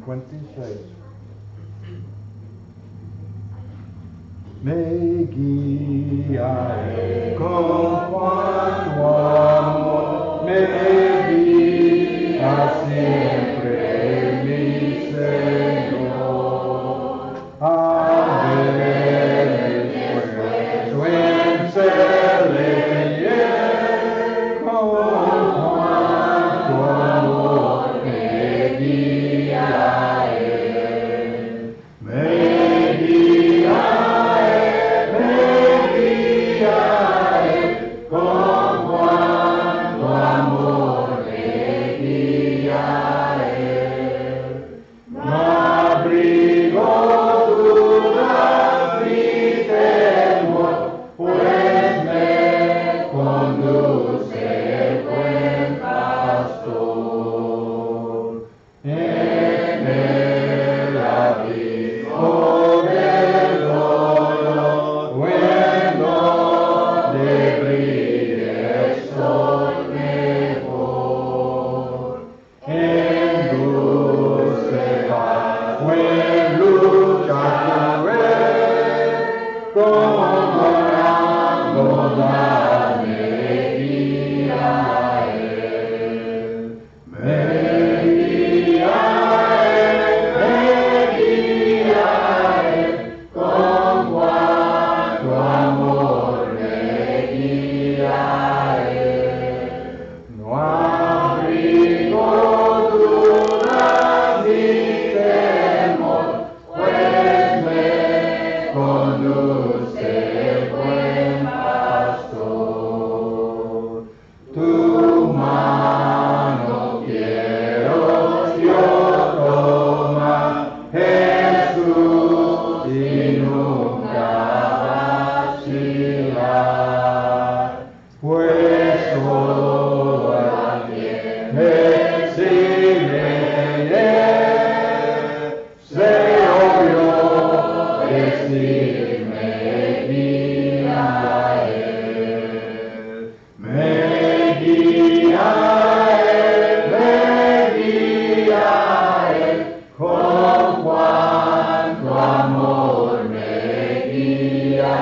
56. Me guiaré con cuanto amor, me guía siempre mi Señor. Al ver mi esfuerzo en serle fiel, con cuanto amor me guía Él. Me guía con cuanto amor me guía Él. No abrigo dudas ni temor, pues me conduce el buen pastor. En el abismo del dolor, bueno de brille el sol mejor. En dulce paz, en lucha cruel, como gran bondad me guía Él. Me guía Él, con cuanto amor me guía Él. No abrigo dudas ni temor, pues me conduce el buen pastor. Tu mano quiero yo tomar, Jesús, y nunca vacilar, pues todo el tiempo exige se oyó decirme guía Él. Me guía Él, con cuanto amor me guía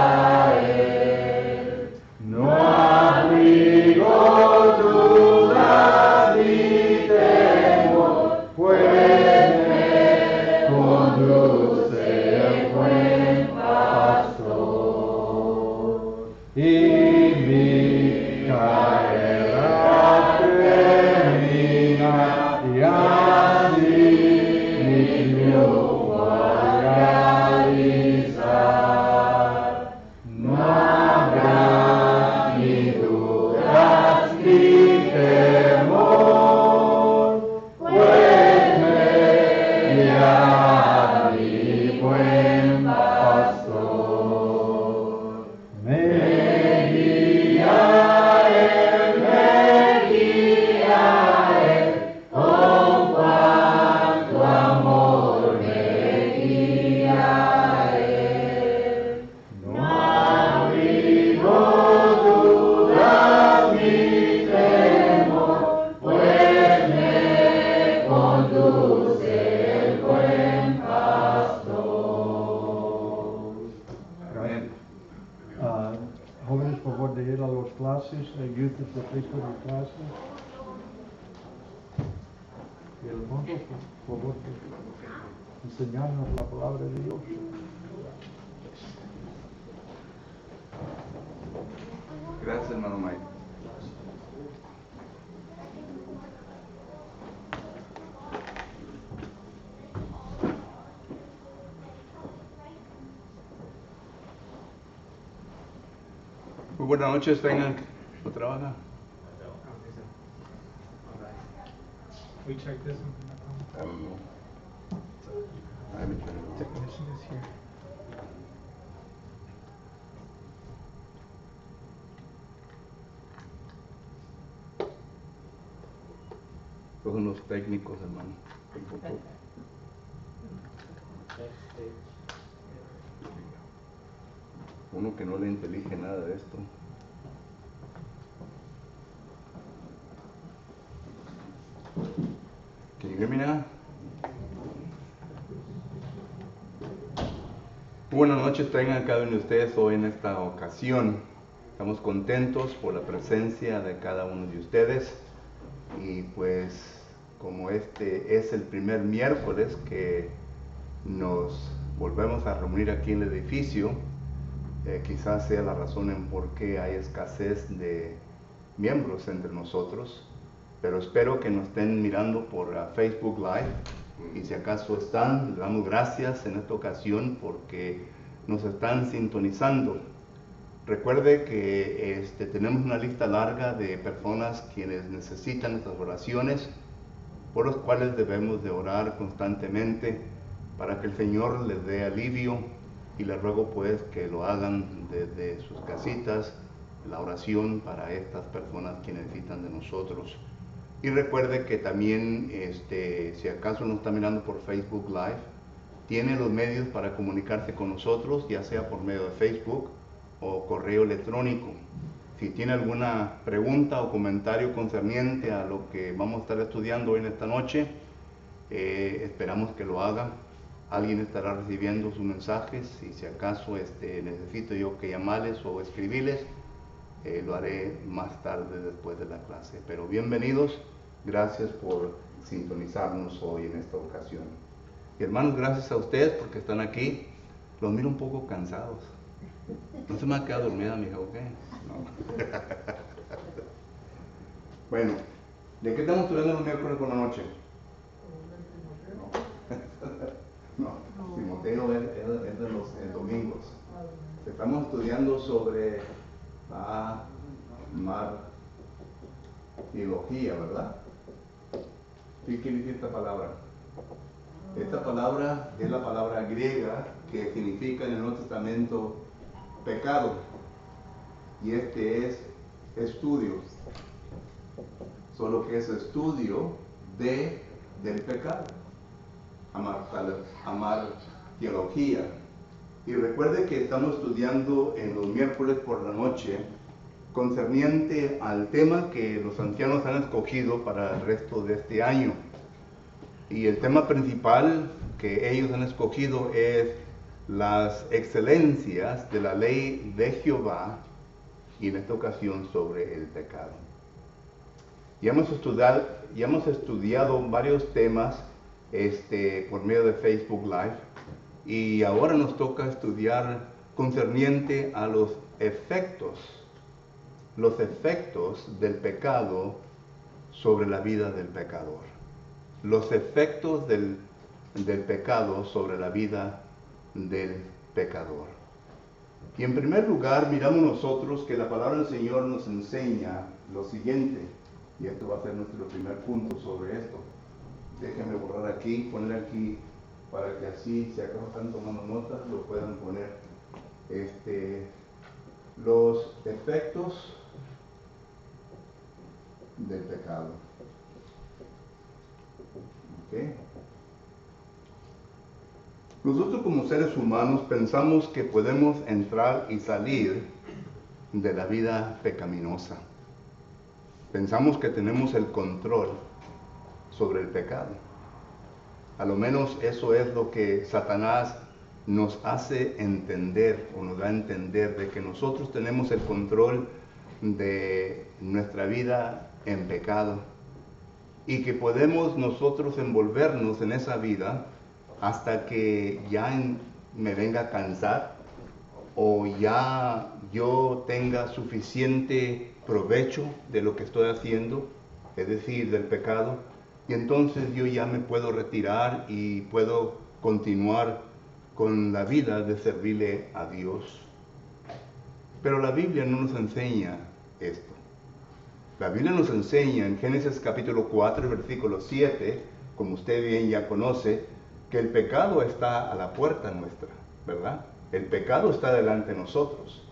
Él. No abrigo dudas ni temor, pues me conduce el buen pastor. Y mi carrera termina, y así mi triunfo realizar. No habrá ni dudas ni temor, pues me guiará mi buen pastor. Me guía Él, con cuanto amor me guía Él. No abrigo dudas ni temor, pues me conduce el buen pastor. Amén. Jóvenes, por favor, de ir a las clases, youth de Cristo de clases. Y hermanos, por favor, de enseñarnos la palabra de Dios. Gracias, hermano Mike. Muy buenas noches, tengan. ¿No trabaja? We check this one. I don't know. I haven't tried it. Technician is here. Todos son los técnicos, hermano. Uno que no le intelige nada de esto. Can you hear me now? Buenas noches tengan cada uno de ustedes hoy en esta ocasión. Estamos contentos por la presencia de cada uno de ustedes y pues como este es el primer miércoles que nos volvemos a reunir aquí en el edificio, quizás sea la razón en por qué hay escasez de miembros entre nosotros, pero espero que nos estén mirando por Facebook Live. Y si acaso están, les damos gracias en esta ocasión porque nos están sintonizando. Recuerde que tenemos una lista larga de personas quienes necesitan nuestras oraciones, por los cuales debemos de orar constantemente para que el Señor les dé alivio, y les ruego pues que lo hagan desde sus casitas, la oración para estas personas que necesitan de nosotros. Y recuerde que también, si acaso nos está mirando por Facebook Live, tiene los medios para comunicarse con nosotros, ya sea por medio de Facebook o correo electrónico. Si tiene alguna pregunta o comentario concerniente a lo que vamos a estar estudiando hoy en esta noche, esperamos que lo haga. Alguien estará recibiendo sus mensajes y si acaso necesito yo que llamarles o escribirles, lo haré más tarde después de la clase. Pero bienvenidos, gracias por sintonizarnos hoy en esta ocasión. Y hermanos, gracias a ustedes porque están aquí. Los miro un poco cansados. No se me ha quedado dormida, mija, ¿ok? No. Bueno, ¿de qué estamos estudiando los miércoles por la noche? No, Timoteo es de los domingos. Estamos estudiando sobre la martirología, ¿verdad? ¿Qué quiere decir esta palabra? Esta palabra es la palabra griega que significa en el Nuevo Testamento pecado. Y es estudio. Solo que es estudio del pecado. Martirología. Y recuerde que estamos estudiando en los miércoles por la noche concerniente al tema que los ancianos han escogido para el resto de este año. Y el tema principal que ellos han escogido es las excelencias de la ley de Jehová, y en esta ocasión sobre el pecado. Ya hemos estudiado varios temas por medio de Facebook Live, y ahora nos toca estudiar concerniente a los efectos del pecado sobre la vida del pecador. Los efectos del pecado sobre la vida del pecador. Y en primer lugar, miramos nosotros que la palabra del Señor nos enseña lo siguiente, y esto va a ser nuestro primer punto sobre esto. Déjenme borrar aquí, poner aquí, para que así, si acaso están tomando notas, lo puedan poner. Los efectos del pecado. ¿Okay? Nosotros como seres humanos pensamos que podemos entrar y salir de la vida pecaminosa. Pensamos que tenemos el control sobre el pecado. A lo menos eso es lo que Satanás nos hace entender, o nos da a entender, de que nosotros tenemos el control de nuestra vida en pecado y que podemos nosotros envolvernos en esa vida hasta que ya me venga a cansar o ya yo tenga suficiente provecho de lo que estoy haciendo, es decir, del pecado, y entonces yo ya me puedo retirar y puedo continuar con la vida de servirle a Dios. Pero la Biblia no nos enseña esto. La Biblia nos enseña en Génesis capítulo 4, versículo 7, como usted bien ya conoce, que el pecado está a la puerta nuestra, ¿verdad? El pecado está delante de nosotros.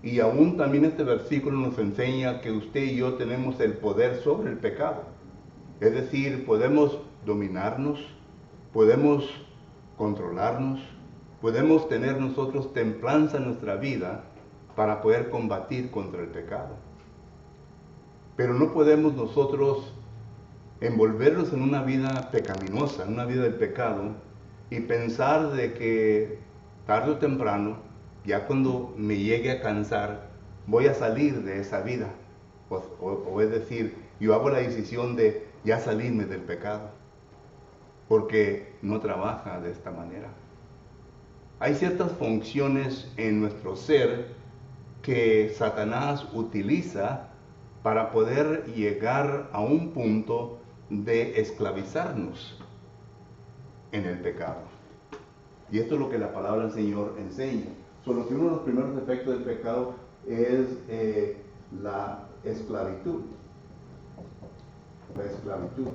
Y aún también este versículo nos enseña que usted y yo tenemos el poder sobre el pecado. Es decir, podemos dominarnos, podemos controlarnos, podemos tener nosotros templanza en nuestra vida para poder combatir contra el pecado. Pero no podemos nosotros envolvernos en una vida pecaminosa, en una vida del pecado, y pensar de que tarde o temprano, ya cuando me llegue a cansar, voy a salir de esa vida. O es decir, yo hago la decisión de ya salirme del pecado, porque no trabaja de esta manera. Hay ciertas funciones en nuestro ser que Satanás utiliza para poder llegar a un punto de esclavizarnos en el pecado. Y esto es lo que la palabra del Señor enseña. Solo que uno de los primeros efectos del pecado es la esclavitud. La esclavitud.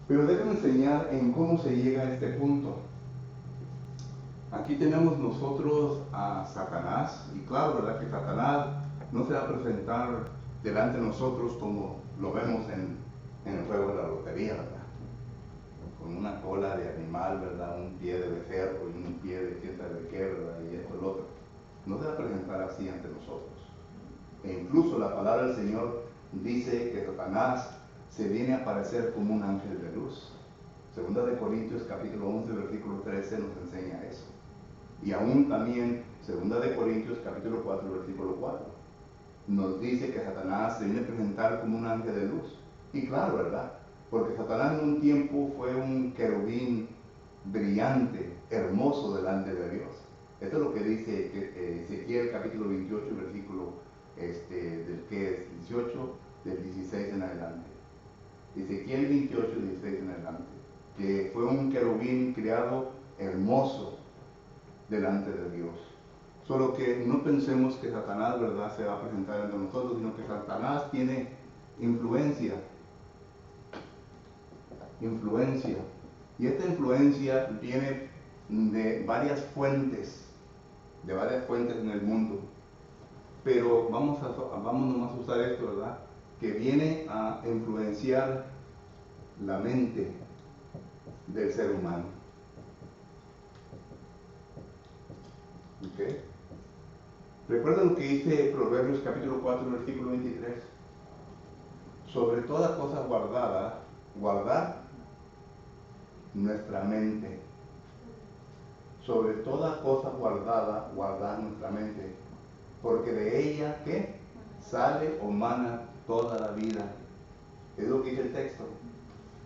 Pero déjenme enseñar en cómo se llega a este punto. Aquí tenemos nosotros a Satanás, y claro, ¿verdad? Que Satanás no se va a presentar delante de nosotros como lo vemos en el juego de la lotería, ¿verdad? Con una cola de animal, ¿verdad? Un pie de becerro y un pie de quién sabe qué, ¿verdad? Y esto y lo otro. No se va a presentar así ante nosotros. E incluso la palabra del Señor dice que Satanás se viene a aparecer como un ángel de luz. Segunda de Corintios capítulo 11 versículo 13 nos enseña eso. Y aún también Segunda de Corintios capítulo 4 versículo 4 nos dice que Satanás se viene a presentar como un ángel de luz. Y claro, ¿verdad? Porque Satanás en un tiempo fue un querubín brillante, hermoso delante de Dios. Esto es lo que dice Ezequiel capítulo 28 versículo del que es 18, del 16 en adelante. Ezequiel 28, 16 en adelante. Que fue un querubín criado hermoso delante de Dios. Solo que no pensemos que Satanás, ¿verdad?, se va a presentar entre nosotros, sino que Satanás tiene influencia. Y esta influencia viene de varias fuentes en el mundo. Pero vamos nomás a usar esto, ¿verdad? Que viene a influenciar la mente del ser humano. ¿Ok? Recuerden lo que dice Proverbios capítulo 4, versículo 23. Sobre toda cosa guardada, guardar nuestra mente. Sobre toda cosa guardada, guardar nuestra mente. Porque de ella, ¿qué? Sale o mana toda la vida. Es lo que dice el texto.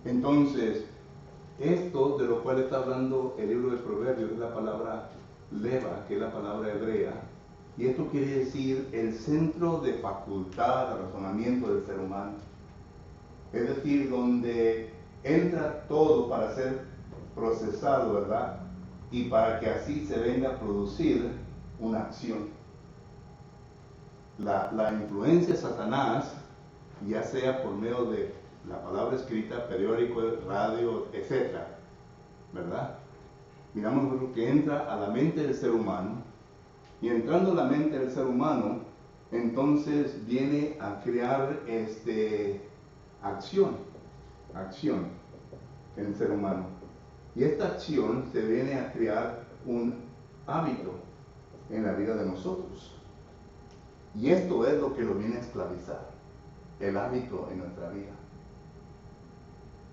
Entonces, esto de lo cual está hablando el libro de Proverbios es la palabra leva, que es la palabra hebrea. Y esto quiere decir el centro de facultad, de razonamiento del ser humano. Es decir, donde entra todo para ser procesado, ¿verdad? Y para que así se venga a producir una acción. La influencia de Satanás, ya sea por medio de la palabra escrita, periódico, radio, etc., ¿verdad? Miramos lo que entra a la mente del ser humano, y entrando a la mente del ser humano, entonces viene a crear acción en el ser humano. Y esta acción se viene a crear un hábito en la vida de nosotros. Y esto es lo que lo viene a esclavizar, el hábito en nuestra vida.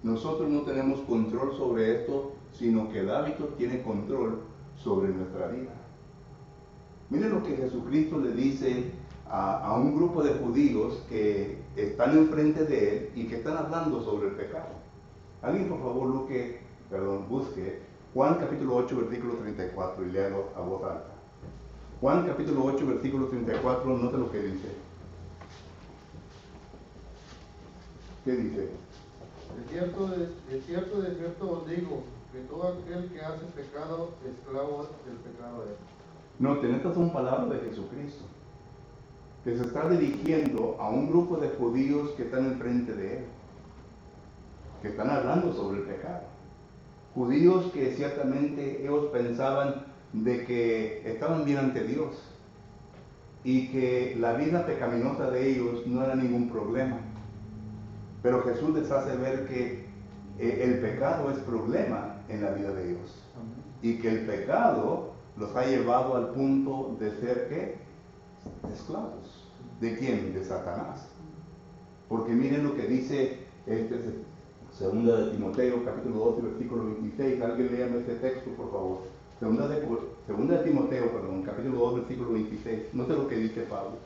Nosotros no tenemos control sobre esto, sino que el hábito tiene control sobre nuestra vida. Miren lo que Jesucristo le dice a un grupo de judíos que están enfrente de él y que están hablando sobre el pecado. Alguien, por favor, busque Juan capítulo 8, versículo 34 y léalo a voz alta. Juan capítulo 8, versículo 34, note lo que dice. ¿Qué dice? De cierto os digo, que todo aquel que hace pecado, esclavo del pecado es. Noten, estas son palabras de Jesucristo, que se está dirigiendo a un grupo de judíos que están enfrente de él, que están hablando sobre el pecado. Judíos que ciertamente ellos pensaban de que estaban bien ante Dios y que la vida pecaminosa de ellos no era ningún problema. Pero Jesús les hace ver que el pecado es problema en la vida de ellos. Y que el pecado los ha llevado al punto de ser, ¿qué? Esclavos. ¿De quién? De Satanás. Porque miren lo que dice segunda de Timoteo, capítulo 12, versículo 26. Alguien léame ese texto, por favor. Segunda de Timoteo, perdón, capítulo 2, versículo 26. No sé lo que dice Pablo.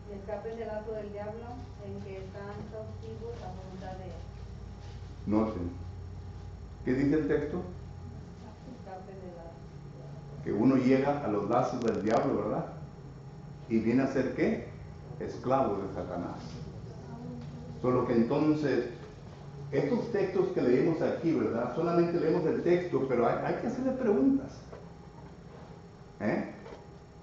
Y escapen del lazo del diablo, en que están cautivos a voluntad de él. Noten. ¿Qué dice el texto? Escapen del lazo. Que uno llega a los lazos del diablo, ¿verdad? Y viene a ser ¿qué? Esclavo de Satanás. Solo que entonces, estos textos que leímos aquí, ¿verdad? Solamente leemos el texto, pero hay que hacerle preguntas.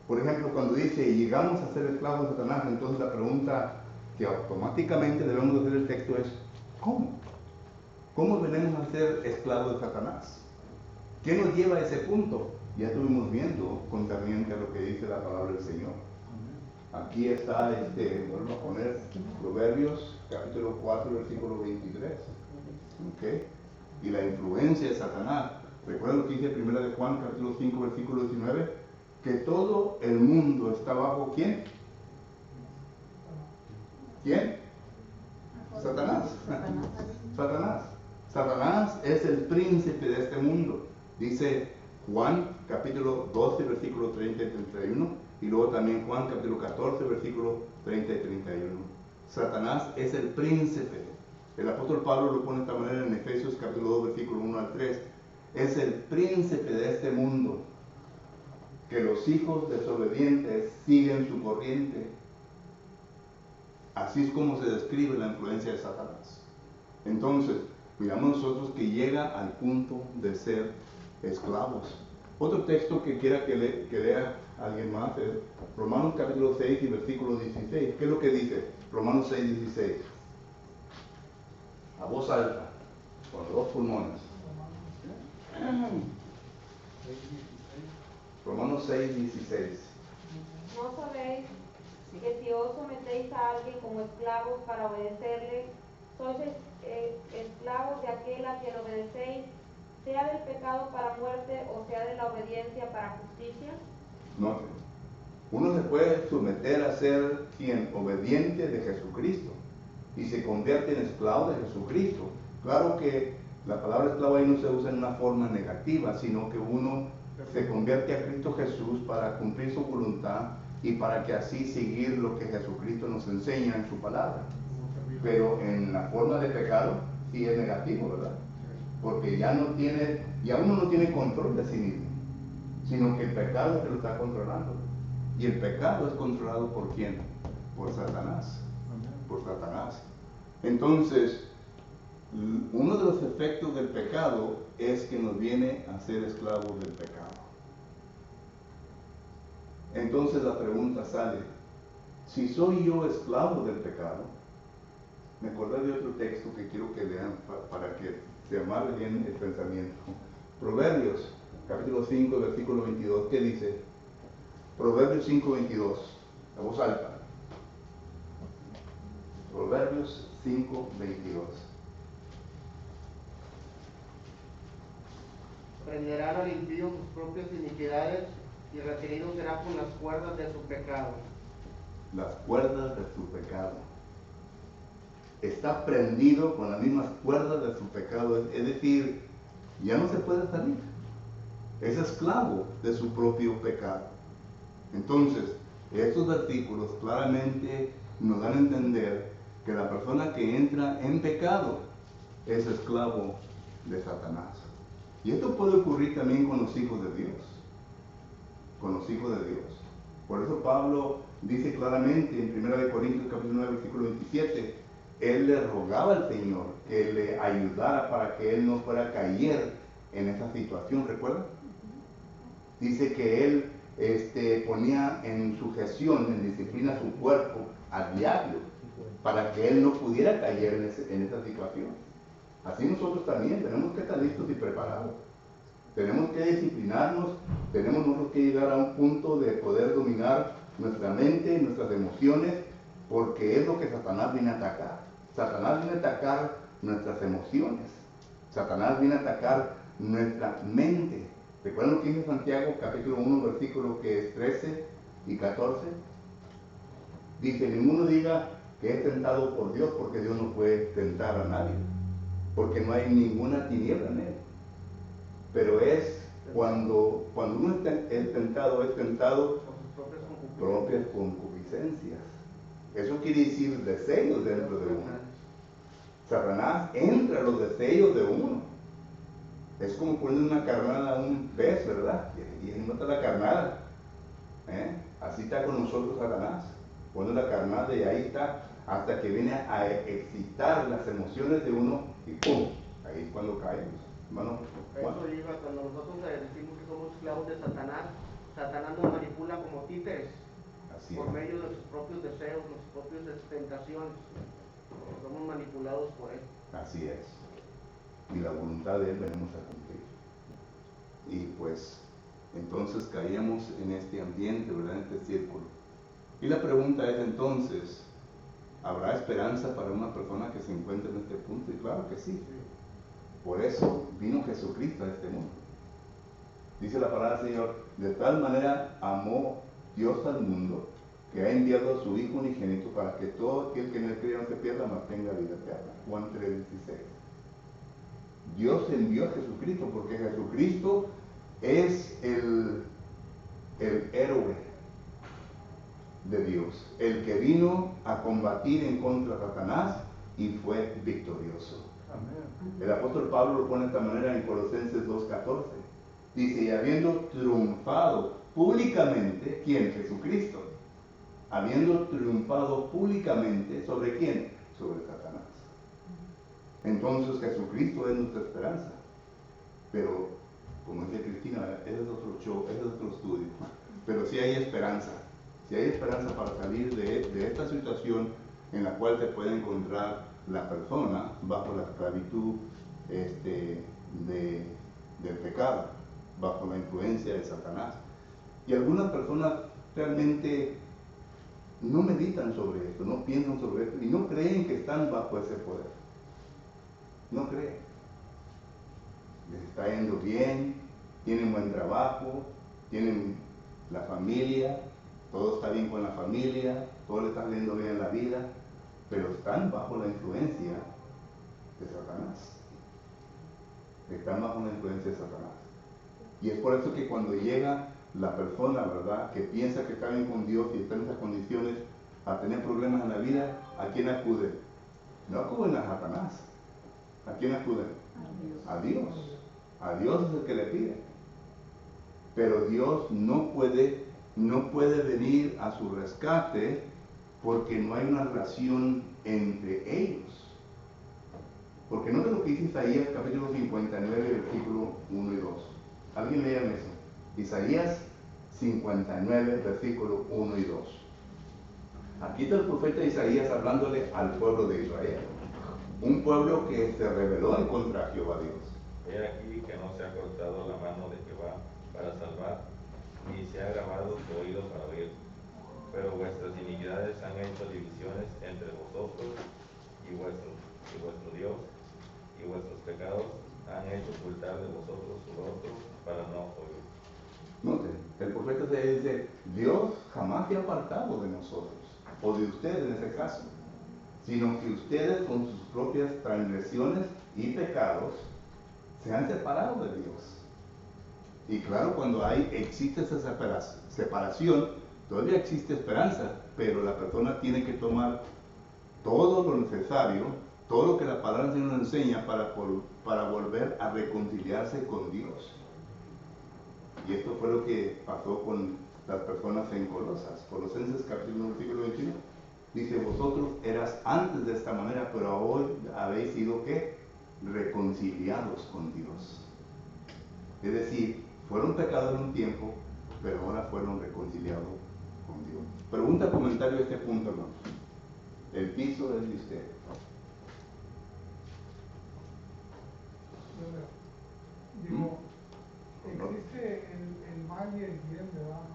Por ejemplo, cuando dice, llegamos a ser esclavos de Satanás, entonces la pregunta que automáticamente debemos hacer el texto es, ¿cómo? ¿Cómo venimos a ser esclavos de Satanás? ¿Qué nos lleva a ese punto? Ya estuvimos viendo concerniente a lo que dice la palabra del Señor. Aquí está, vuelvo a poner Proverbios, capítulo 4, versículo 23. ¿Ok? Y la influencia de Satanás. ¿Recuerdan lo que dice 1 de Juan, capítulo 5, versículo 19? Que todo el mundo está bajo ¿quién? ¿Quién? Satanás. Satanás. Satanás es el príncipe de este mundo. Dice Juan, capítulo 12, versículo 30 y 31. Y luego también Juan, capítulo 14, versículo 30 y 31. Satanás es el príncipe. El apóstol Pablo lo pone de esta manera en Efesios, capítulo 2, versículo 1 al 3. Es el príncipe de este mundo, que los hijos desobedientes siguen su corriente. Así es como se describe la influencia de Satanás. Entonces, miramos nosotros que llega al punto de ser esclavos. Otro texto que quiera que lea alguien más es Romanos capítulo 6 y versículo 16. ¿Qué es lo que dice? Romanos 6, 16. A voz alta, con los dos pulmones. Romanos 6, 16. ¿No sabéis que si os sometéis a alguien como esclavos para obedecerle, sois esclavos de aquel a quien obedecéis, sea del pecado para muerte o sea de la obediencia para justicia? No. Uno se puede someter a ser quien obediente de Jesucristo y se convierte en esclavo de Jesucristo. Claro que la palabra esclavo ahí no se usa en una forma negativa, sino que uno se convierte a Cristo Jesús para cumplir su voluntad y para que así seguir lo que Jesucristo nos enseña en su palabra. Pero en la forma de pecado sí es negativo, ¿verdad? Porque ya uno no tiene control de sí mismo, sino que el pecado es que lo está controlando. Y el pecado es controlado ¿por quién? Por Satanás. Por Satanás. Entonces, uno de los efectos del pecado es que nos viene a ser esclavos del pecado. Entonces la pregunta sale, si soy yo esclavo del pecado, me acordé de otro texto que quiero que lean para que se amarre bien el pensamiento. Proverbios, capítulo 5, versículo 22, ¿qué dice? Proverbios 5, 22, a voz alta. Proverbios 5, 22. Prenderán al impío sus propias iniquidades y retenido será con las cuerdas de su pecado. Las cuerdas de su pecado. Está prendido con las mismas cuerdas de su pecado, es decir, ya no se puede salir. Es esclavo de su propio pecado. Entonces, estos versículos claramente nos dan a entender que la persona que entra en pecado es esclavo de Satanás. Y esto puede ocurrir también con los hijos de Dios. Con los hijos de Dios. Por eso Pablo dice claramente en 1 Corintios capítulo 9, versículo 27, él le rogaba al Señor que le ayudara para que él no fuera a caer en esa situación, ¿recuerdan? Dice que él ponía en sujeción, en disciplina su cuerpo al diablo, para que él no pudiera caer en esa situación. Así nosotros también tenemos que estar listos y preparados. Tenemos que disciplinarnos, tenemos nosotros que llegar a un punto de poder dominar nuestra mente, nuestras emociones, porque es lo que Satanás viene a atacar. Satanás viene a atacar nuestras emociones. Satanás viene a atacar nuestra mente. ¿Recuerdan lo que dice Santiago, capítulo 1, versículo que es 13 y 14? Dice, ninguno diga que es tentado por Dios, porque Dios no puede tentar a nadie, porque no hay ninguna tiniebla en él. pero es cuando uno es tentado Con sus propias concupiscencias. Eso quiere decir deseos dentro de uno. Satanás entra a los deseos de uno. Es como poner una carnada a un pez, ¿verdad? Y él mata la carnada. Así está con nosotros Satanás. Pone la carnada y ahí está, hasta que viene a excitar las emociones de uno y ¡pum! Ahí es cuando caemos. Hermano, Eso iba cuando nosotros decimos que somos esclavos de Satanás. Satanás nos manipula como títeres. así Por es. medio de sus propios deseos, de sus propias tentaciones. Somos manipulados por él. Así es. Y la voluntad de él venimos a cumplir. Y pues, entonces caíamos en este ambiente, ¿verdad? En este círculo. Y la pregunta es entonces, ¿habrá esperanza para una persona que se encuentre en este punto? Y claro que sí. Por eso vino Jesucristo a este mundo. Dice la palabra del Señor, de tal manera amó Dios al mundo, que ha enviado a su Hijo unigénito para que todo aquel que en él crea no se pierda, mas tenga vida eterna. Juan 3:16. Dios envió a Jesucristo porque Jesucristo es el héroe de Dios, el que vino a combatir en contra de Satanás y fue victorioso. El apóstol Pablo lo pone de esta manera en Colosenses 2:14. Dice, y habiendo triunfado públicamente, ¿quién? Jesucristo. Habiendo triunfado públicamente, ¿sobre quién? Sobre Satanás. Entonces Jesucristo es nuestra esperanza. Pero, como dice Cristina, ese es otro show, ese es otro estudio. Pero sí hay esperanza. Sí hay esperanza para salir de esta situación en la cual se puede encontrar la persona bajo la esclavitud del pecado, bajo la influencia de Satanás. Y algunas personas realmente no meditan sobre esto, no piensan sobre esto y no creen que están bajo ese poder. No creen. Les está yendo bien, tienen buen trabajo, tienen la familia, todo está bien con la familia, todo le está saliendo bien en la vida, pero están bajo la influencia de Satanás. Están bajo la influencia de Satanás. Y es por eso que cuando llega la persona, ¿verdad?, que piensa que está bien con Dios y está en esas condiciones a tener problemas en la vida, ¿a quién acude? No acuden a Satanás. ¿A quién acuden? A Dios. A Dios es el que le pide. Pero Dios no puede venir a su rescate porque no hay una relación entre ellos. Porque no es lo que dice Isaías capítulo 59, versículo 1 y 2. ¿Alguien lean eso? Isaías 59, versículo 1 y 2. Aquí está el profeta Isaías hablándole al pueblo de Israel. Un pueblo que se rebeló en contra de Jehová Dios. He aquí que no se ha cortado la mano de Jehová para salvar, ni se ha grabado su oído para oír. Pero vuestras iniquidades han hecho divisiones entre vosotros y vuestro Dios, y vuestros pecados han hecho ocultar de vosotros su rostro para no oír. Noten, el profeta se dice, Dios jamás se ha apartado de nosotros, o de ustedes en ese caso, sino que ustedes con sus propias transgresiones y pecados se han separado de Dios. Y claro, cuando existe esa separación, todavía existe esperanza, pero la persona tiene que tomar todo lo necesario, todo lo que la palabra del Señor nos enseña para volver a reconciliarse con Dios. Y esto fue lo que pasó con las personas en Colosenses capítulo 1, versículo 21. Dice, vosotros eras antes de esta manera, pero hoy habéis sido ¿qué? Reconciliados con Dios. Es decir, fueron pecadores un tiempo, pero ahora fueron reconciliados con Dios. Pregunta, comentario a este punto, hermanos. El piso es de usted. Digo, existe el mal y el bien, ¿verdad?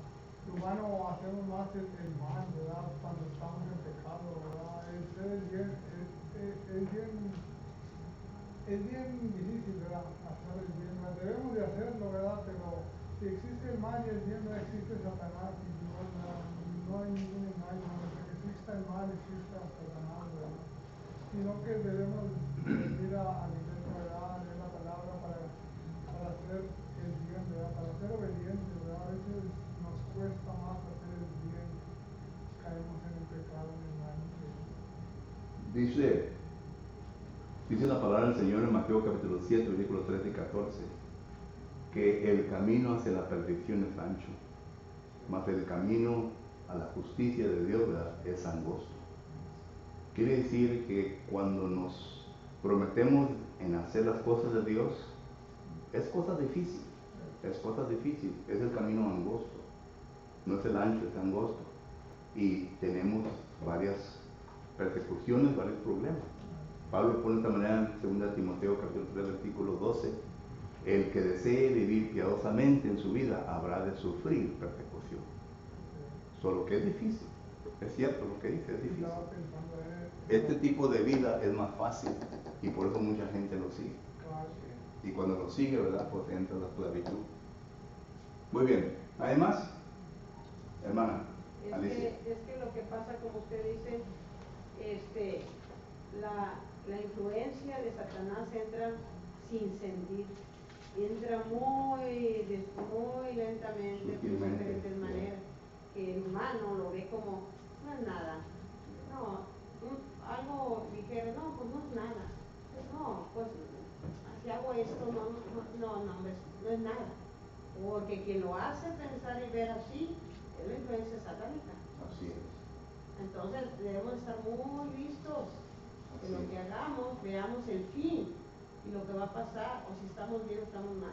Lo humano hacemos más el mal, ¿verdad? Cuando estamos en pecado, ¿verdad? Es bien difícil, ¿verdad? Hacer el bien, ¿verdad? Debemos de hacerlo, ¿verdad? Pero si existe el mal y el bien, no existe Satanás, y no hay ningún engaño, ¿verdad? Que exista el mal, exista Satanás, ¿verdad? Sino que debemos ir a la iglesia, ¿verdad? A leer la palabra para ser Dice la palabra del Señor en Mateo capítulo 7, versículos 13 y 14, que el camino hacia la perfección es ancho, mas el camino a la justicia de Dios, ¿verdad?, es angosto. Quiere decir que cuando nos prometemos en hacer las cosas de Dios, es cosa difícil, es el camino angosto, no es el ancho, es angosto. Y tenemos varias persecuciones, varios problemas. Pablo pone de esta manera en 2 Timoteo capítulo 3, versículo 12, el que desee vivir piadosamente en su vida habrá de sufrir persecución. Solo que es difícil, es cierto lo que dice, es difícil. Este tipo de vida es más fácil y por eso mucha gente lo sigue. Y cuando lo sigue, ¿verdad?, pues entra la esclavitud. Muy bien, además, hermana Alicia. Es que lo que pasa, como usted dice, la influencia de Satanás entra sin sentir, entra muy lentamente, de diferentes maneras, que el humano lo ve como, no es nada, no, algo ligero, no, pues no es nada, no, pues si hago esto, hombre, no es nada, porque quien lo hace pensar y ver así es la influencia satánica. Así es. Entonces debemos estar muy listos en lo que hagamos, veamos el fin y lo que va a pasar, o si estamos bien o estamos mal,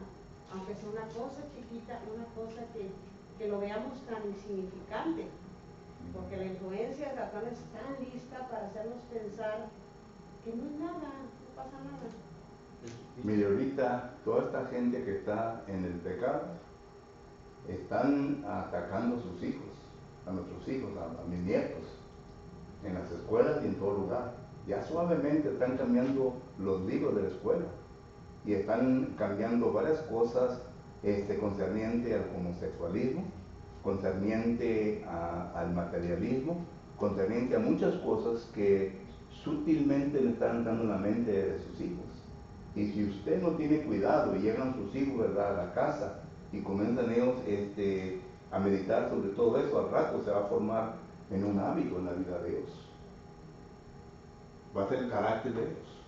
aunque sea una cosa chiquita, una cosa que lo veamos tan insignificante, porque la influencia de Satanás es tan lista para hacernos pensar que no es nada, no pasa nada. Mire, ahorita toda esta gente que está en el pecado están atacando a sus hijos, a nuestros hijos, a mis nietos, en las escuelas y en todo lugar. Ya suavemente están cambiando los libros de la escuela y están cambiando varias cosas concerniente al homosexualismo, concerniente al materialismo, concerniente a muchas cosas que sutilmente le están dando en la mente de sus hijos. Y si usted no tiene cuidado y llegan sus hijos, ¿verdad?, a la casa y comienzan ellos a meditar sobre todo eso, al rato se va a formar en un hábito en la vida de ellos. Va a ser el carácter de ellos.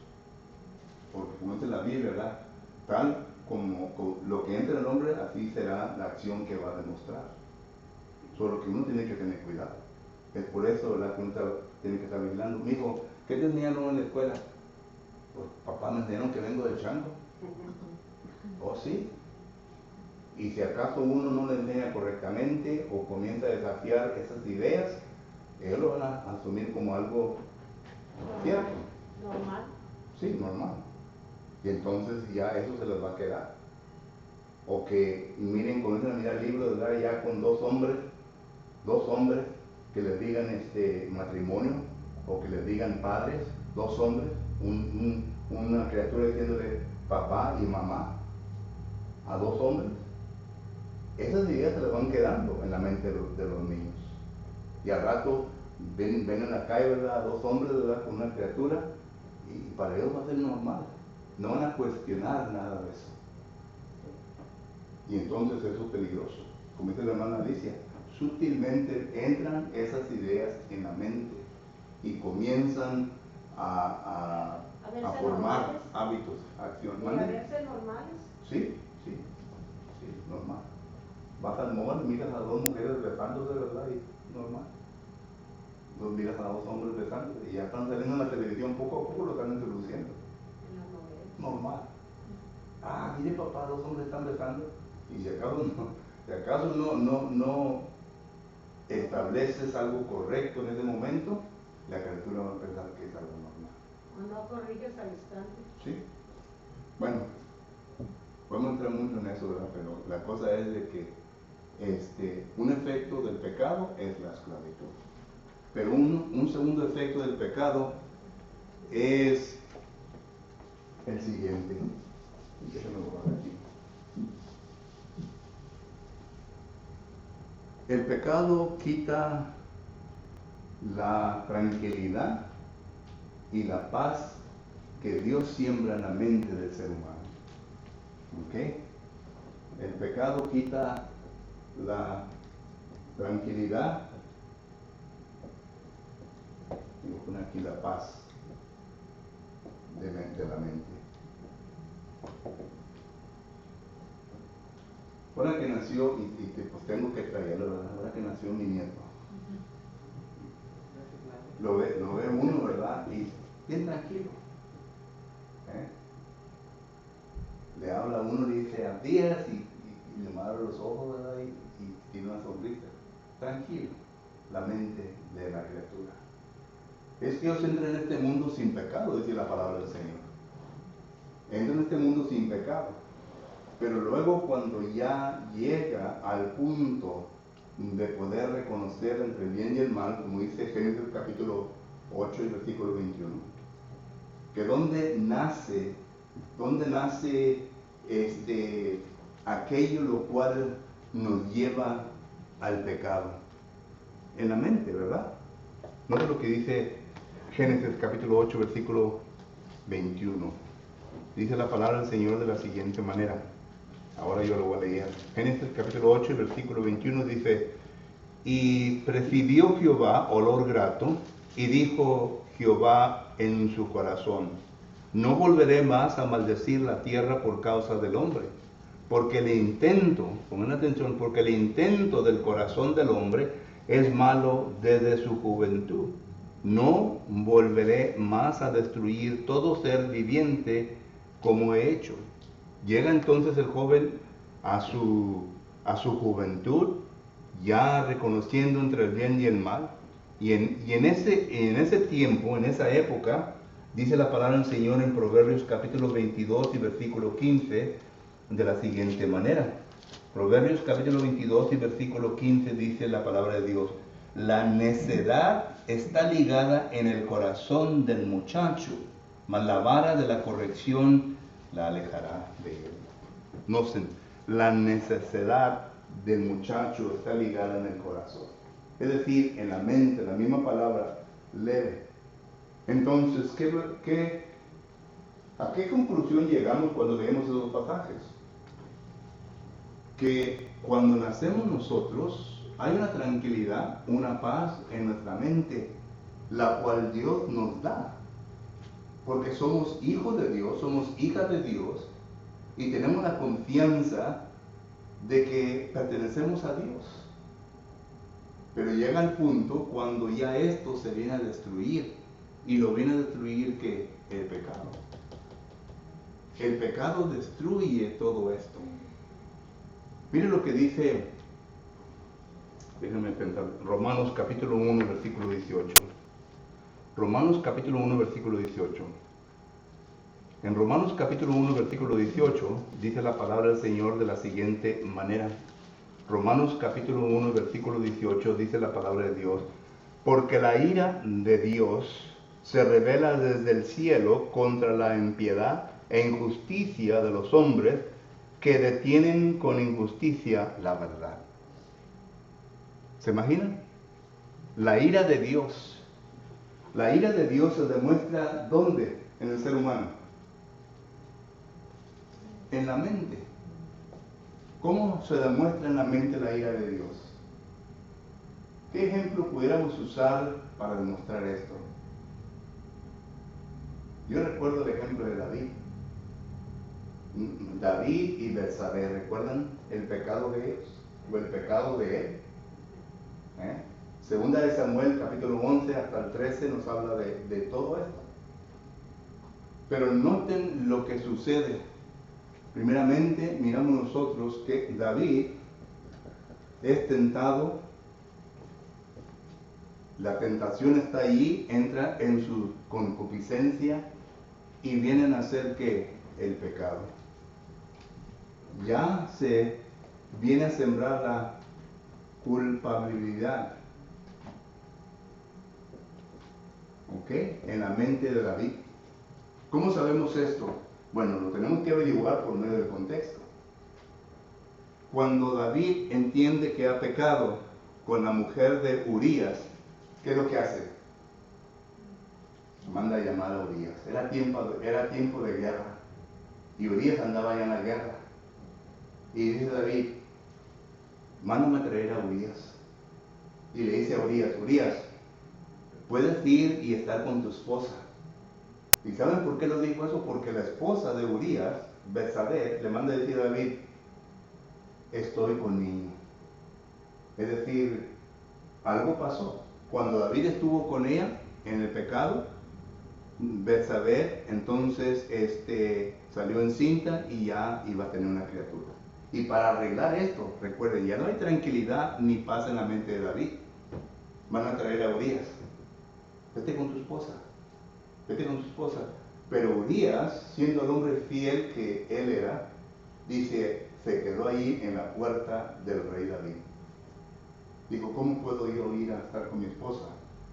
Porque como dice la Biblia, ¿verdad?, tal como lo que entra en el hombre, así será la acción que va a demostrar. Solo que uno tiene que tener cuidado. Es por eso, ¿verdad?, que uno tiene que estar vigilando. Mi hijo, ¿qué te enseñaron en la escuela? Pues papá me enseñaron que vengo del chango. ¿Oh, sí? Y si acaso uno no le enseña correctamente o comienza a desafiar esas ideas, ellos lo van a asumir como algo cierto. Normal. Sí, normal. Y entonces ya eso se les va a quedar. O que miren, comiencen a mirar el libro, ¿verdad?, ya con dos hombres que les digan matrimonio, o que les digan padres, dos hombres, una criatura diciéndole papá y mamá a dos hombres. Esas ideas se les van quedando en la mente de los niños. Y al rato ven en la calle, ¿verdad?, a dos hombres, ¿verdad?, con una criatura, y para ellos va a ser normal. No van a cuestionar nada de eso. Y entonces eso es peligroso. Como dice la hermana Alicia, sutilmente entran esas ideas en la mente y comienzan a formar normales, hábitos, acciones. ¿Y a verse normales? Sí, normal. Vas al mall, miras a dos mujeres besándose, ¿verdad? Y normal. Los miras a dos hombres besándose y ya están saliendo en la televisión, poco a poco lo están introduciendo. Normal. Ah, mire papá, dos hombres están besando. Y si acaso no estableces algo correcto en ese momento, la criatura va a pensar que es algo normal. O no corriges al instante. Sí. Bueno, podemos entrar mucho en eso, ¿verdad? Pero la cosa es de que un efecto del pecado es la esclavitud. Pero un segundo efecto del pecado es el siguiente. Déjenme borrar aquí. El pecado quita la tranquilidad y la paz que Dios siembra en la mente del ser humano. ¿Ok? El pecado quita la tranquilidad, voy a poner aquí la paz de la mente. Ahora que nació, pues tengo que traerlo, ¿verdad? Ahora que nació mi nieto. Lo ve uno, ¿verdad? Y bien tranquilo. Le habla a uno, le dice a días y le abre los ojos, ¿verdad? Y tiene una sonrisa. Tranquilo, la mente de la criatura. Es que ellos entran en este mundo sin pecado, dice la palabra del Señor. Entran en este mundo sin pecado. Pero luego cuando ya llega al punto de poder reconocer entre el bien y el mal, como dice Génesis capítulo 8 y versículo 21, que donde nace aquello lo cual nos lleva al pecado. En la mente, ¿verdad? Nota lo que dice Génesis capítulo 8, versículo 21. Dice la palabra del Señor de la siguiente manera. Ahora yo lo voy a leer. Génesis capítulo 8, versículo 21 dice: y prefirió Jehová olor grato, y dijo Jehová en su corazón: no volveré más a maldecir la tierra por causa del hombre, porque el intento, pongan atención, porque el intento del corazón del hombre es malo desde su juventud. No volveré más a destruir todo ser viviente como he hecho. Llega entonces el joven a su juventud, ya reconociendo entre el bien y el mal, y en ese tiempo, en esa época, dice la palabra del Señor en Proverbios capítulo 22 y versículo 15 de la siguiente manera. Proverbios capítulo 22 y versículo 15 dice la palabra de Dios: la necedad está ligada en el corazón del muchacho, mas la vara de la corrección la alejará de él. No sé, la necesidad del muchacho está ligada en el corazón, es decir, en la mente, la misma palabra, leve. Entonces, ¿a qué conclusión llegamos cuando leemos esos pasajes? Que cuando nacemos nosotros hay una tranquilidad, una paz en nuestra mente, la cual Dios nos da, porque somos hijos de Dios, somos hijas de Dios, y tenemos la confianza de que pertenecemos a Dios. Pero llega el punto cuando ya esto se viene a destruir, y lo viene a destruir ¿qué? El pecado. El pecado destruye todo esto. Miren lo que dice, déjenme pensar, Romanos capítulo 1, versículo 18. Romanos capítulo 1, versículo 18. En Romanos capítulo 1, versículo 18, dice la palabra del Señor de la siguiente manera. Romanos capítulo 1, versículo 18, dice la palabra de Dios: porque la ira de Dios se revela desde el cielo contra la impiedad e injusticia de los hombres que detienen con injusticia la verdad. ¿Se imaginan? La ira de Dios. La ira de Dios se demuestra ¿dónde? En el ser humano. En la mente. ¿Cómo se demuestra en la mente la ira de Dios? ¿Qué ejemplo pudiéramos usar para demostrar esto? Yo recuerdo el ejemplo de David. David y Betsabé, ¿recuerdan el pecado de ellos? O el pecado de él. Segunda de Samuel, capítulo 11 hasta el 13 nos habla de todo esto. Pero noten lo que sucede. Primeramente, miramos nosotros que David es tentado. La tentación está allí, entra en su concupiscencia y vienen a hacer que el pecado. Ya se viene a sembrar la culpabilidad, ¿ok? En la mente de David. ¿Cómo sabemos esto? Bueno, lo tenemos que averiguar por medio del contexto. Cuando David entiende que ha pecado con la mujer de Urías, ¿qué es lo que hace? Manda a llamar a Urías. Era tiempo de guerra. Y Urías andaba ya en la guerra. Y dice David: mándame a traer a Urías. Y le dice a Urías: Urías, puedes ir y estar con tu esposa, ¿Y saben por qué lo dijo eso? Porque la esposa de Urías, Betsabé, le manda a decir a David, estoy con niño. Es decir, algo pasó. Cuando David estuvo con ella en el pecado, Betsabé entonces salió encinta y ya iba a tener una criatura. Y para arreglar esto, recuerden, ya no hay tranquilidad ni paz en la mente de David. Van a traer a Urías. Vete con tu esposa. Vete con tu esposa. Pero Urías, siendo el hombre fiel que él era, dice, se quedó ahí en la puerta del rey David. Dijo, ¿cómo puedo yo ir a estar con mi esposa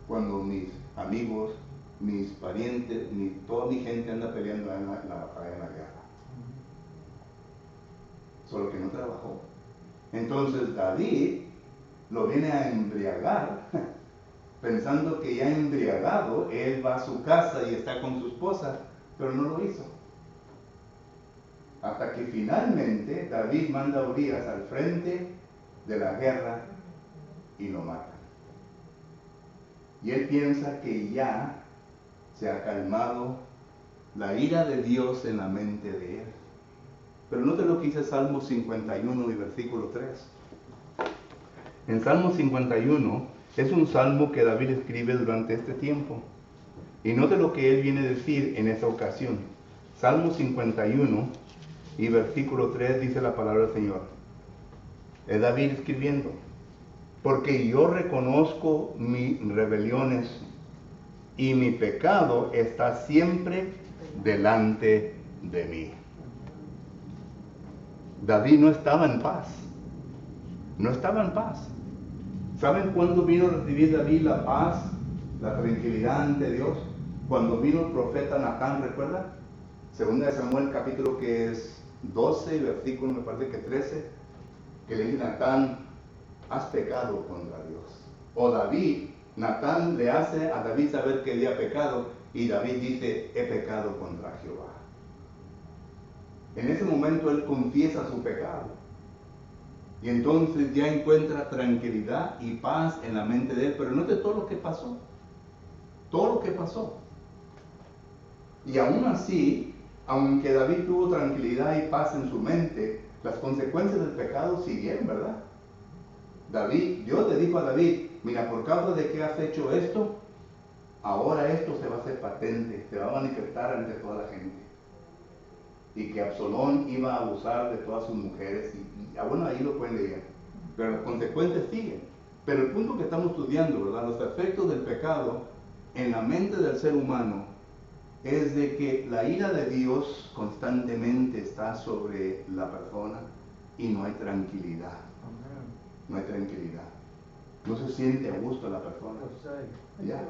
cuando mis amigos, mis parientes, toda mi gente anda peleando en la batalla, en la guerra? Solo que no trabajó. Entonces David lo viene a embriagar, pensando que ya embriagado, él va a su casa y está con su esposa, pero no lo hizo. Hasta que finalmente David manda a Urías al frente de la guerra y lo matan. Y él piensa que ya se ha calmado la ira de Dios en la mente de él. Pero note lo que dice Salmo 51 y versículo 3. En Salmo 51 es un salmo que David escribe durante este tiempo. Y note lo que él viene a decir en esa ocasión. Salmo 51 y versículo 3 dice la palabra del Señor. Es David escribiendo. Porque yo reconozco mis rebeliones y mi pecado está siempre delante de mí. David no estaba en paz. No estaba en paz. ¿Saben cuándo vino a recibir David la paz, la tranquilidad ante Dios? Cuando vino el profeta Natán, ¿recuerda? Segunda de Samuel, capítulo que es 12, versículo me parece que 13, que le dice Natán, has pecado contra Dios. O David, Natán le hace a David saber que había pecado y David dice, he pecado contra Jehová. En ese momento él confiesa su pecado. Y entonces ya encuentra tranquilidad y paz en la mente de él. Pero note todo lo que pasó. Todo lo que pasó. Y aún así, aunque David tuvo tranquilidad y paz en su mente, las consecuencias del pecado siguieron, ¿verdad? Dios le dijo a David, mira, por causa de que has hecho esto, ahora esto se va a hacer patente, se va a manifestar ante toda la gente. Y que Absalón iba a abusar de todas sus mujeres, bueno, ahí lo pueden leer. Pero las consecuencias siguen. Pero el punto que estamos estudiando, ¿verdad? Los efectos del pecado en la mente del ser humano es de que la ira de Dios constantemente está sobre la persona y no hay tranquilidad. No hay tranquilidad. No se siente a gusto la persona. Ya.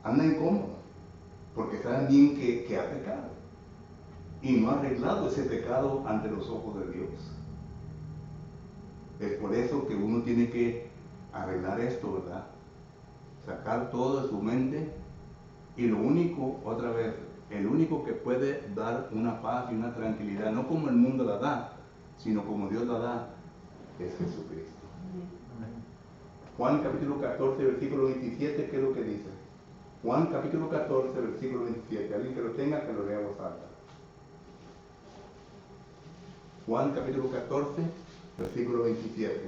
Anda incómodo. Porque saben bien que ha pecado. Y no ha arreglado ese pecado ante los ojos de Dios. Es por eso que uno tiene que arreglar esto, ¿verdad? Sacar todo de su mente. Y lo único, otra vez, el único que puede dar una paz y una tranquilidad, no como el mundo la da, sino como Dios la da, es Jesucristo. Juan capítulo 14, versículo 27, ¿qué es lo que dice? Juan capítulo 14, versículo 27. Alguien que lo tenga, que lo lea a voz alta. Juan capítulo 14, versículo 27.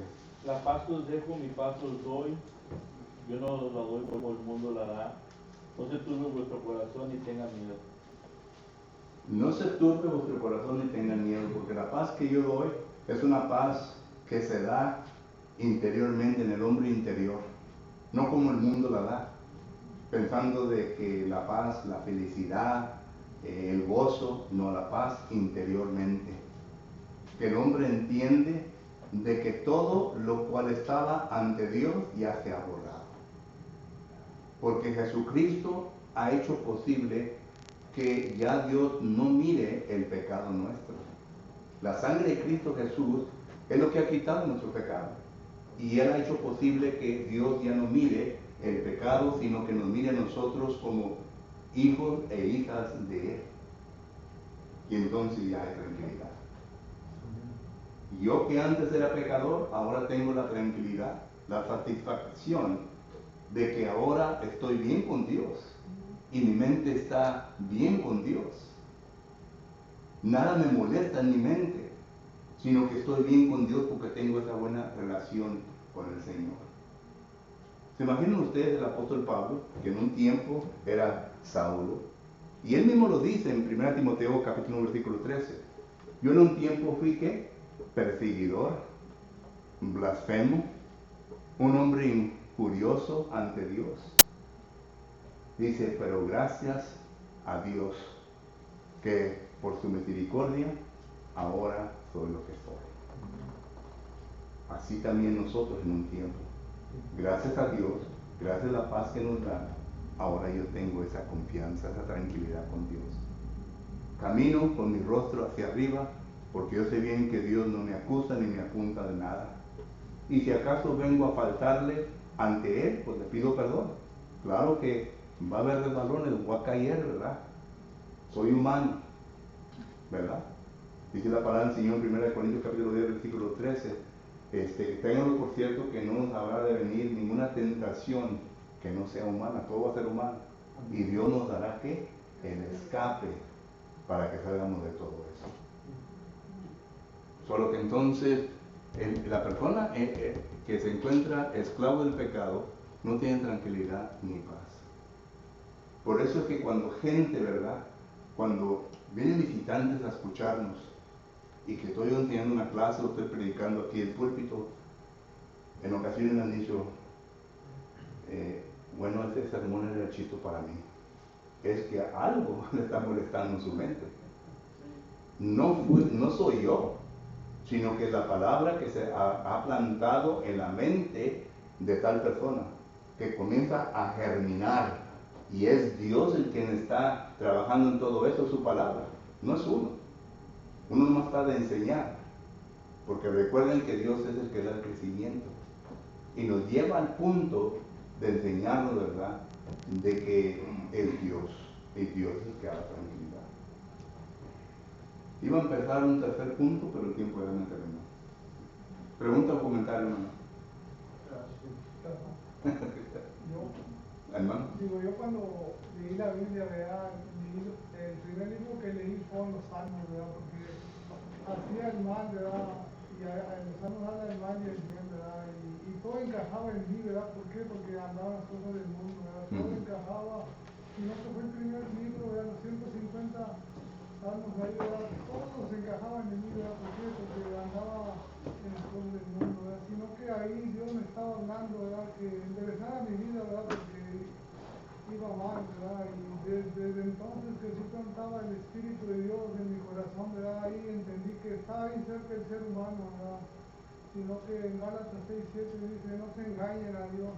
La paz os dejo, mi paz os doy. Yo no os la doy como el mundo la da. No se turbe vuestro corazón y tenga miedo. No se turbe vuestro corazón y tengan miedo, porque la paz que yo doy es una paz que se da interiormente en el hombre interior, no como el mundo la da, pensando de que la paz, la felicidad, el gozo, no, la paz interiormente. Que el hombre entiende de que todo lo cual estaba ante Dios ya se ha borrado. Porque Jesucristo ha hecho posible que ya Dios no mire el pecado nuestro. La sangre de Cristo Jesús es lo que ha quitado nuestro pecado. Y Él ha hecho posible que Dios ya no mire el pecado, sino que nos mire a nosotros como hijos e hijas de Él. Y entonces ya hay tranquilidad. Yo que antes era pecador, ahora tengo la tranquilidad, la satisfacción de que ahora estoy bien con Dios. y mi mente está bien con Dios. Nada me molesta en mi mente, sino que estoy bien con Dios porque tengo esa buena relación con el Señor. ¿Se imaginan ustedes el apóstol Pablo, que en un tiempo era Saulo? Y él mismo lo dice en 1 Timoteo capítulo 1, versículo 13. Yo en un tiempo fui, ¿qué? Perseguidor, blasfemo, un hombre injurioso ante Dios. Dice, pero gracias a Dios que por su misericordia ahora soy lo que soy. Así también nosotros en un tiempo. Gracias a Dios, gracias a la paz que nos da, ahora yo tengo esa confianza, esa tranquilidad con Dios. Camino con mi rostro hacia arriba, porque yo sé bien que Dios no me acusa ni me apunta de nada. Y si acaso vengo a faltarle ante Él, pues le pido perdón. Claro que va a haber resbalones, voy a caer, ¿verdad? Soy humano, ¿verdad? Dice la palabra del Señor en 1 Corintios capítulo 10, versículo 13. Ténganlo por cierto que no nos habrá de venir ninguna tentación que no sea humana, todo va a ser humano. Y Dios nos dará, ¿qué? El escape para que salgamos de todo eso. Solo que entonces la persona que se encuentra esclavo del pecado no tiene tranquilidad ni paz. Por eso es que cuando gente, ¿verdad? Cuando vienen visitantes a escucharnos y que estoy enseñando una clase o estoy predicando aquí en el púlpito, en ocasiones me han dicho, bueno, este sermón es derechito para mí. Es que algo le está molestando en su mente. No soy yo, sino que es la palabra que se ha plantado en la mente de tal persona, que comienza a germinar, y es Dios el quien está trabajando en todo eso, su palabra, no es uno. Uno más está de enseñar, porque recuerden que Dios es el que da el crecimiento, y nos lleva al punto de enseñarnos, ¿verdad?, de que es Dios, y Dios es el que da la tranquilidad. Iba a empezar un tercer punto, pero el tiempo ya me terminó. Pregunta o comentario, hermano. Hermano. Digo, yo cuando leí la Biblia, ¿verdad? El primer libro que leí fueron los Salmos, ¿verdad? Porque hacía el mal, ¿verdad? Y en los Salmos habla del mal y el bien, ¿verdad? Y todo encajaba en mí, ¿verdad? ¿Por qué? Porque andaban las cosas del mundo, ¿verdad? Todo encajaba. Y no que fue el primer libro, ¿verdad? Los 150 Salmos ahí, ¿verdad? Todos encajaban en mí, ¿verdad? ¿Por qué? Porque andaba en las cosas del mundo, ¿verdad? Sino que ahí Dios me estaba hablando, ¿verdad? Que enderezara mi vida, ¿verdad? Porque iba mal, ¿verdad? Y desde entonces que sí cantaba el Espíritu de Dios en mi corazón, ¿verdad? Ahí entendí que estaba bien cerca del ser humano, ¿verdad? Sino que en Gálatas 6:7 dice, no se engañen a Dios,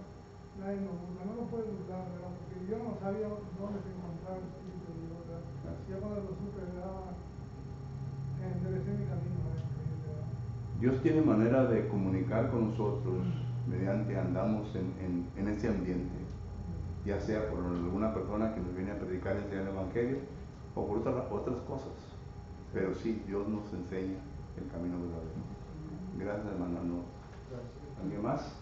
nadie lo busca, no lo puede buscar, ¿verdad? Porque yo no sabía dónde se encontraba el Espíritu de Dios, ¿verdad? Ya cuando lo supe, ¿verdad? Enderecé mi camino, ¿verdad? Dios tiene manera de comunicar con nosotros mediante andamos en ese ambiente, ya sea por alguna persona que nos viene a predicar y enseñar el Evangelio o por otras cosas, pero sí, Dios nos enseña el camino de la vida. Gracias, hermano. ¿Alguien más?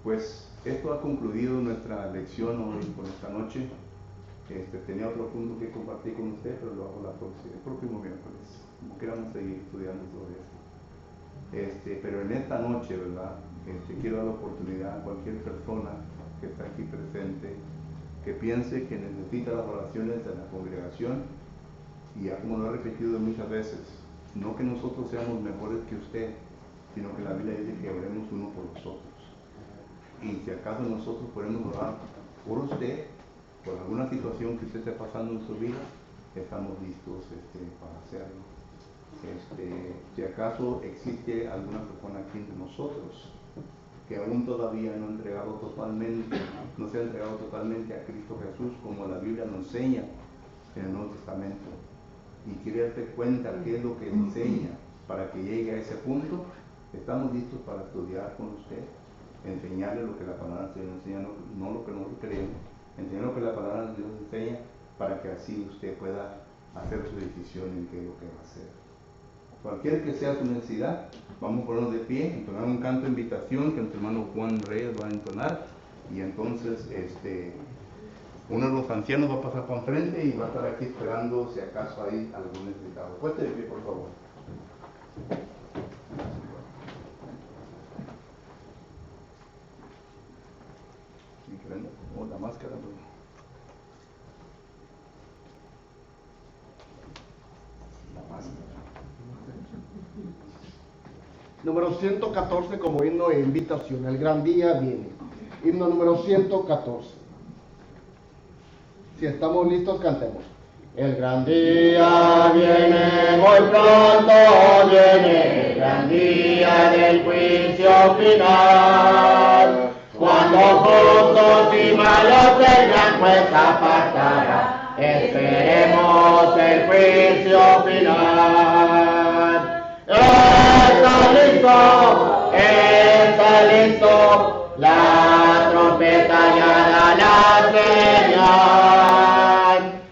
Pues esto ha concluido nuestra lección hoy por esta noche. Tenía otro punto que compartir con usted, pero lo hago el próximo miércoles, como queramos seguir estudiando sobre esto. Pero en esta noche, ¿verdad? Quiero dar la oportunidad a cualquier persona que está aquí presente, que piense que necesita las oraciones de la congregación, y ya como lo he repetido muchas veces, no que nosotros seamos mejores que usted, sino que la Biblia dice que oremos uno por los otros. Y si acaso nosotros podemos orar por usted, por alguna situación que usted esté pasando en su vida, estamos listos para hacerlo. Si acaso existe alguna persona aquí entre nosotros que aún todavía no se ha entregado totalmente a Cristo Jesús, como la Biblia nos enseña en el Nuevo Testamento, y quiere darse cuenta qué es lo que enseña para que llegue a ese punto, estamos listos para estudiar con usted, enseñarle lo que la palabra de Dios enseña, no lo que nosotros creemos, enseñar lo que la palabra de Dios enseña, para que así usted pueda hacer su decisión en qué es lo que va a hacer. Cualquier que sea su necesidad, vamos a ponernos de pie, entonar un canto de invitación que nuestro hermano Juan Reyes va a entonar, y entonces Uno de los ancianos va a pasar por enfrente y va a estar aquí esperando si acaso hay algún necesitado. Pueste de pie, por favor. Sí, que venga. Oh, la máscara. La máscara. Número 114 como himno e invitación. El gran día viene. Himno número 114. Si estamos listos, cantemos. El gran día viene, muy pronto viene, el gran día del juicio final. Cuando justos y malos el gran juez apartará, esperemos el juicio final. Está listo, la trompeta ya da la señal.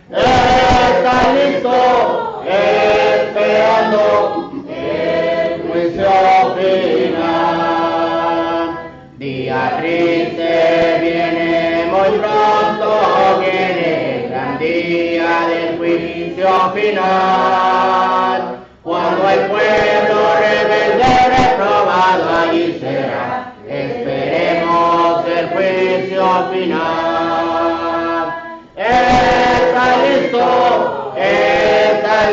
Está listo, esperando el juicio final. Día triste viene, muy pronto viene, el gran día del juicio final. Cuando el pueblo rebelde reprobado allí será, esperemos el juicio final. Está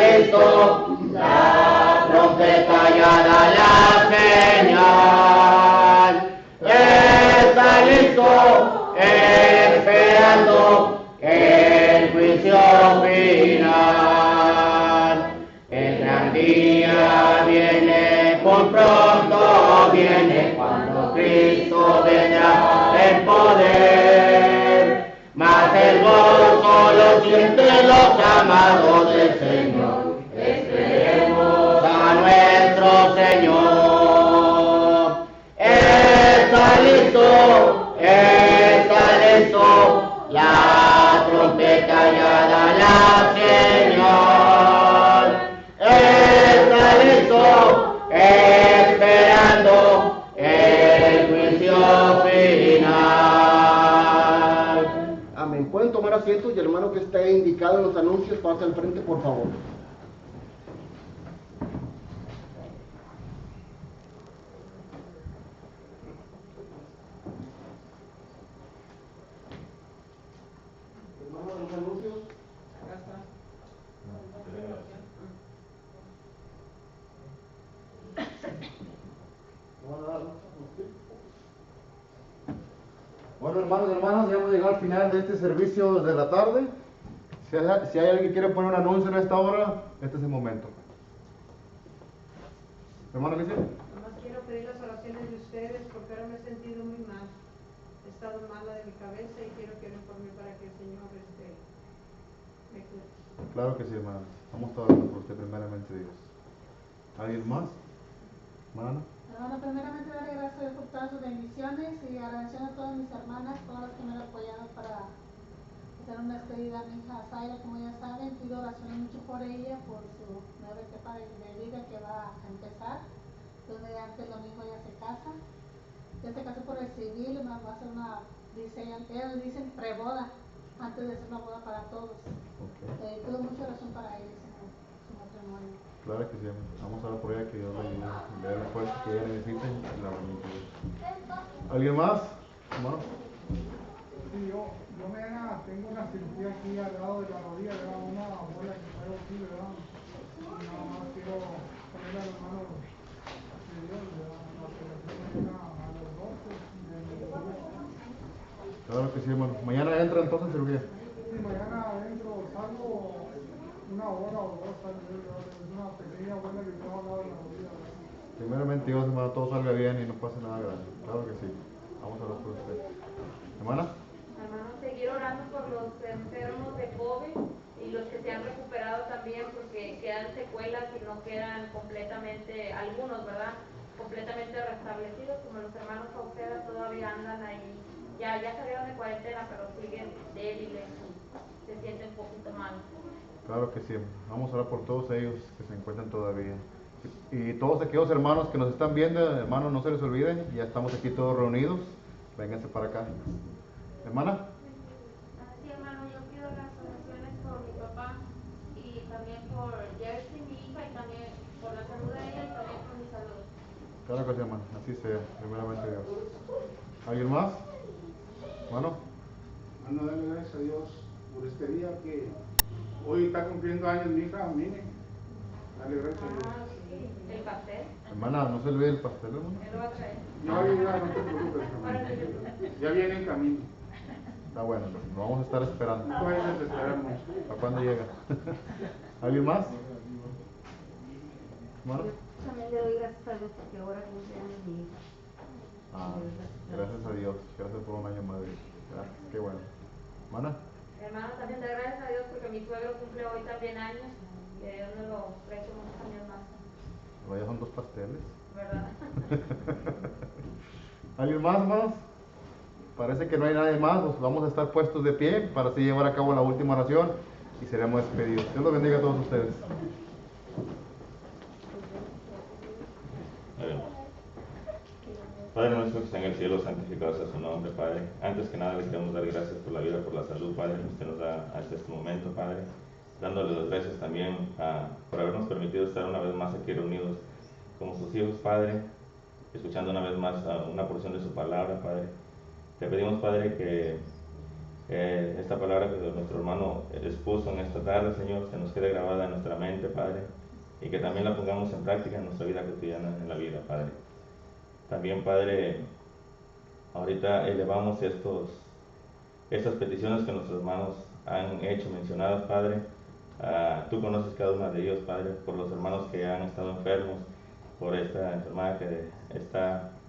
listo, la trompeta ya da la señal. Está listo, esperando el juicio final. El gran día viene, por pronto viene, cuando Cristo vendrá en poder. Mas el gozo lo sienten los amados del Señor. Esperemos a nuestro Señor. Está listo, la trompeta ya da la señal. Está listo, esperando el juicio final. Amén. Pueden tomar asiento y el hermano que esté indicado en los anuncios pase al frente, por favor. Hermano de los anuncios. Acá está. Bueno, hermanos y hermanas, ya hemos llegado al final de este servicio de la tarde. Si hay alguien que quiere poner un anuncio en esta hora, este es el momento. Hermano Alicia. Nomás quiero pedir las oraciones de ustedes porque ahora me he sentido muy mal. He estado mala de mi cabeza y quiero que oren por mí para que el Señor me cure. Claro que sí, hermano. Vamos a estar orando por usted primeramente, Dios. ¿Alguien más? Hermana. Hermano, primeramente darle gracias por todas sus bendiciones y agradecer a todas mis hermanas, todas las que me han apoyado para hacer una despedida a mi hija Zaira, como ya saben. Pido oraciones mucho por ella, por su nueva etapa de vida que va a empezar. Dios mediante el domingo ya se casa. Ya se casó por el civil, va a hacer una, ellos dicen preboda, antes de hacer una boda para todos. Okay. Pido mucha oración para ellos en su matrimonio. Claro que sí, vamos a ver por ella que Dios le ayude, le dé la fuerza que ella necesita y la bendición. ¿Alguien más? ¿Hermano? Sí, yo mañana tengo una cirugía aquí al lado de la rodilla, ¿verdad? Una bola que traigo aquí, ¿verdad? Y nada más quiero ponerle a las manos de Dios, ¿verdad? La operación mañana a las 12 de mediodía. Claro que sí, hermano. Mañana entra entonces en cirugía. Sí, mañana entro, salgo una hora o dos, es una pequeña bola que tengo al lado de la rodilla, ¿verdad? Primeramente, Dios, hermano, todo salga bien y no pase nada grave. Claro que sí. Vamos a orar por usted. ¿Hermana? Hermanos, seguir orando por los enfermos de COVID y los que se han recuperado también, porque quedan secuelas y no quedan completamente, algunos, ¿verdad? Completamente restablecidos, como los hermanos Sauceda todavía andan ahí. Ya salieron de cuarentena, pero siguen débiles y se sienten un poquito mal. Claro que sí. Vamos a orar por todos ellos que se encuentran todavía. Y todos aquellos hermanos que nos están viendo, hermanos, no se les olviden, ya estamos aquí todos reunidos. Vénganse para acá. ¿Hermana? Sí, hermano. también por Jersey, mi hija, y también por la salud de ella y también por mi salud. Claro que sí, hermano, así sea, primeramente Dios. ¿Alguien más? Bueno. Bueno, dale gracias a Dios por este día que hoy está cumpliendo años mi hija, mire. Dale gracias a Dios. ¿El pastel? Hermana, no se olvide el pastel, hermano. Él lo va a traer. Ya va a llegar, no te preocupes, hermano. Ya viene en camino. Está bueno, lo vamos a estar esperando. No vayas a esperar mucho. ¿A cuándo llega? ¿Alguien más? ¿Hermano? Yo también le doy gracias a Dios porque ahora cumple años mi hija. Gracias a Dios, gracias por un año más de vida. Gracias, qué bueno. ¿Hermana? Hermano, también le gracias a Dios porque mi suegro cumple hoy también años. Y Dios nos lo preste muchos años más. Vaya, son 2 pasteles. ¿Verdad? ¿Alguien más, hermanos? Parece que no hay nadie más, pues vamos a estar puestos de pie para así llevar a cabo la última oración y seremos despedidos. Dios los bendiga a todos ustedes. Padre nuestro que está en el cielo, santificado sea su nombre, Padre. Antes que nada le queremos dar gracias por la vida, por la salud, Padre, que usted nos da hasta este momento, Padre. Dándole las gracias también por habernos permitido estar una vez más aquí reunidos como sus hijos, Padre, escuchando una vez más una porción de su palabra, Padre. Te pedimos, Padre, que esta palabra que nuestro hermano expuso en esta tarde, Señor, se nos quede grabada en nuestra mente, Padre, y que también la pongamos en práctica en nuestra vida cotidiana, en la vida, Padre. También, Padre, ahorita elevamos estas peticiones que nuestros hermanos han hecho, mencionadas, Padre. Tú conoces cada una de ellos, Padre, por los hermanos que han estado enfermos, por esta enfermedad,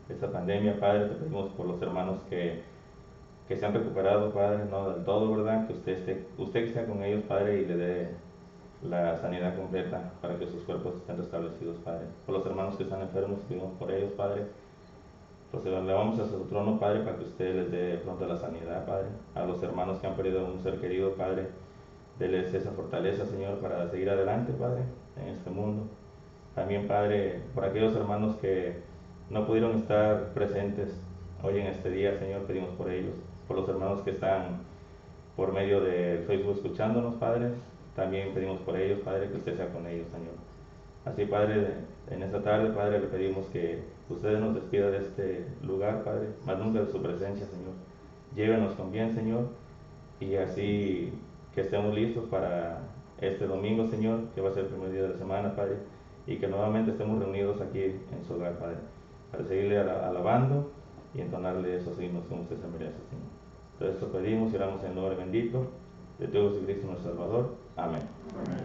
esta pandemia, Padre. Te pedimos por los hermanos que se han recuperado, Padre, no del todo, ¿verdad? Que usted que sea con ellos, Padre, y le dé la sanidad completa para que sus cuerpos estén restablecidos, Padre. Por los hermanos que están enfermos, pedimos por ellos, Padre. Pues elevamos a su trono, Padre, para que usted les dé pronto la sanidad, Padre. A los hermanos que han perdido un ser querido, Padre, déles esa fortaleza, Señor, para seguir adelante, Padre, en este mundo. También, Padre, por aquellos hermanos que no pudieron estar presentes hoy en este día, Señor, pedimos por ellos. Por los hermanos que están por medio de Facebook escuchándonos, Padre, también pedimos por ellos, Padre, que usted sea con ellos, Señor. Así, Padre, en esta tarde, Padre, le pedimos que usted nos despida de este lugar, Padre, más nunca de su presencia, Señor. Llévenos con bien, Señor, y así que estemos listos para este domingo, Señor, que va a ser el primer día de la semana, Padre, y que nuevamente estemos reunidos aquí en su hogar, Padre, para seguirle alabando y entonarle esos himnos como usted se merece, Señor. Todo esto pedimos y oramos en el nombre bendito de tu Hijo Jesucristo nuestro Salvador. Amén. Amén.